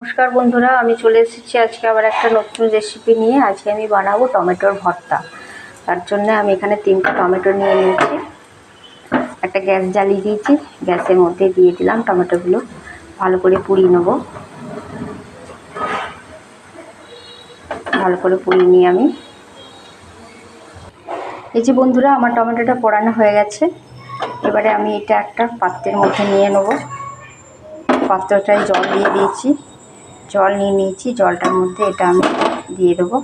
নমস্কার বন্ধুরা, আমি চলে এসেছি আজকে আবার একটা নতুন রেসিপি নিয়ে। আজকে আমি বানাবো টমেটোর ভর্তা। তার জন্য আমি এখানে 3টে টমেটো নিয়ে নিয়েছি। একটা গ্যাস জ্বালিয়ে দিয়েছি, গ্যাসের মধ্যে দিয়ে দিলাম টমেটোগুলো। ভালো করে পুড়িয়ে নেব। ভালো করে পুড়িয়ে নিয়ে আমি এই যে বন্ধুরা, আমার টমেটোটা পোড়ানো হয়ে গেছে। এবারে আমি এটা একটা পাত্রের মধ্যে নিয়ে নেব। পাত্রটায় জল দিয়ে দিয়েছি, জল নিয়ে নিয়েছি। জলটার মধ্যে এটা আমি দিয়ে দেবো।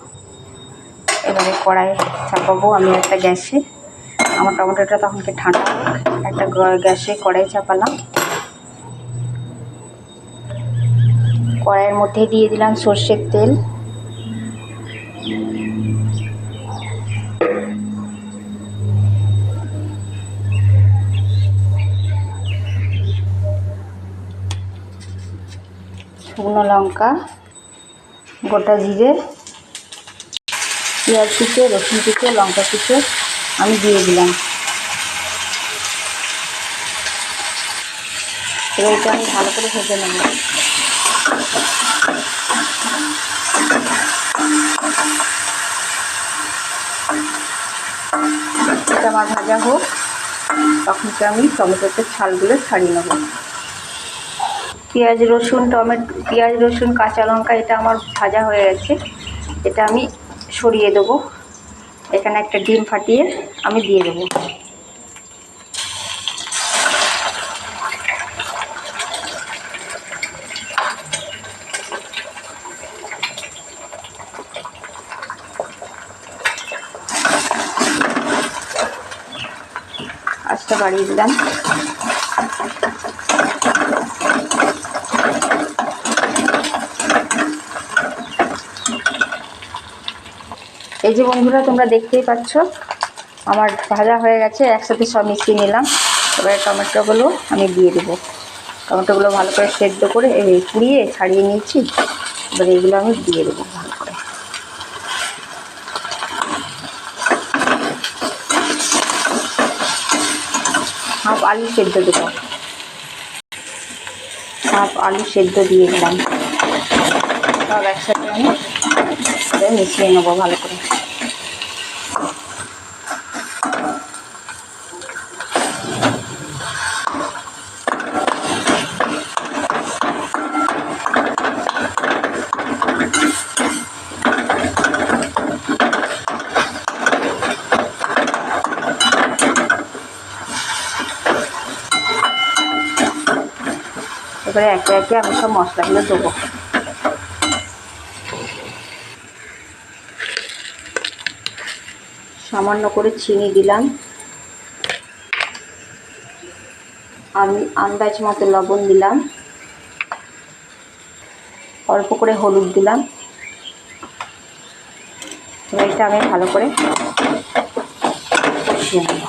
এবারে কড়াই চাপাবো আমি একটা গ্যাসে। আমার টমেটোটা তখনকে ঠান্ডা হোক। একটা গ্যাসে কড়াই চাপালাম। কড়াইয়ের মধ্যে দিয়ে দিলাম সর্ষের তেল। শুকনো লঙ্কা, গোটা জিরে, পেঁয়াজ কুচো, রসুন কুচো, লঙ্কা কুচো আমি দিয়ে দিলাম। এবার এটা আমি ভালো করে ভেজে নেব। এটা আমার ভাজা হোক, তখন আমি টমেটোতে ছালগুলো ছাড়িয়ে নেব। পেঁয়াজ রসুন কাঁচা লঙ্কা এটা আমার ভাজা হয়ে গেছে। এটা আমি সরিয়ে দেবো। এখানে একটা ডিম ফাটিয়ে আমি দিয়ে দেবো। আঁচটা বাড়িয়ে দিলাম। এই যে বন্ধুরা, তোমরা দেখতেই পাচ্ছ আমার ভাজা হয়ে গেছে। একসাথে সব মিশিয়ে নিলাম। এবারে টমেটোগুলো আমি দিয়ে দেবো। টমেটোগুলো ভালো করে সেদ্ধ করে পুড়িয়ে ছাড়িয়ে নিয়েছি। এবারে এগুলো আমি দিয়ে দেবো ভালো করে। হাফ আলু সেদ্ধ দেবো। হাফ আলু সেদ্ধ দিয়ে দিলাম। সব একসাথে আমি মিশিয়ে নেবো ভালো করে। এবারে একে একে আমি সব মশলাগুলো দেবো। সামান্য করে চিনি দিলাম। আমি আন্দাজ মতো লবণ দিলাম। অল্প করে হলুদ দিলাম। এবার এটা আমি ভালো করে কষিয়ে নেব।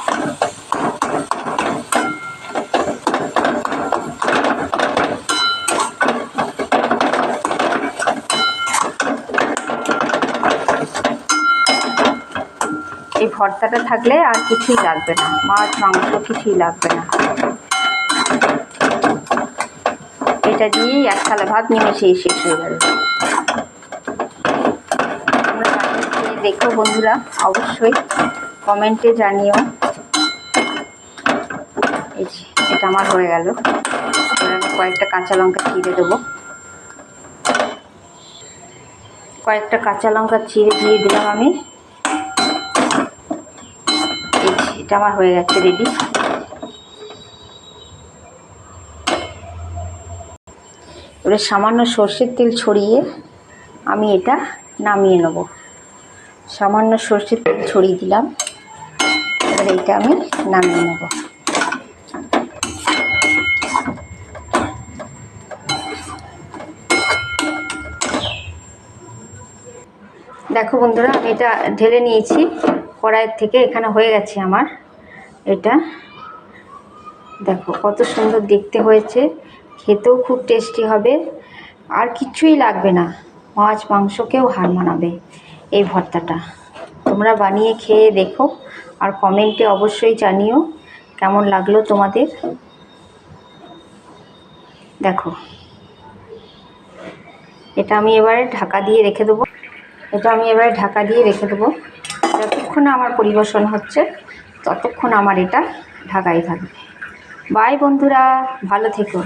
এই ভর্তাটা থাকলে আর কিছুই লাগবে না, মাছ মাংস কিছুই লাগবে না। এটা দিয়েই এক থালা ভাত নিমেষেই শেষ হয়ে যাবে। তোমরা খেয়ে দেখো বন্ধুরা, অবশ্যই কমেন্টে জানিও। এই যে এটা আমার হয়ে গেল। এবার আমি কয়েকটা কাঁচা লঙ্কা চিড়ে দেবো। কয়েকটা কাঁচা লঙ্কা চিড়ে দিয়ে দিলাম আমি। এটা আমার হয়ে গেছে রেডি। এবারে সামান্য সর্ষের তেল ছড়িয়ে আমি এটা নামিয়ে নেব। সামান্য সর্ষের তেল ছড়িয়ে দিলাম। এবারে এটা আমি নামিয়ে নেব। দেখো বন্ধুরা, আমি এটা ঢেলে নিয়েছি কড়াইয়ের থেকে। এখানে হয়ে গেছে আমার এটা। দেখো কত সুন্দর দেখতে হয়েছে, খেতেও খুব টেস্টি হবে। আর কিছুই লাগবে না, মাছ মাংসকেও হার মানাবে এই ভর্তাটা। তোমরা বানিয়ে খেয়ে দেখো আর কমেন্টে অবশ্যই জানিও কেমন লাগলো তোমাদের। দেখো এটা আমি এবারে ঢাকা দিয়ে রেখে দেবো। যতক্ষণ না আমার পরিবেশন হচ্ছে ততক্ষণ আমার এটা ঢাকাই থাকবে। বাই বন্ধুরা, ভালো থেকো।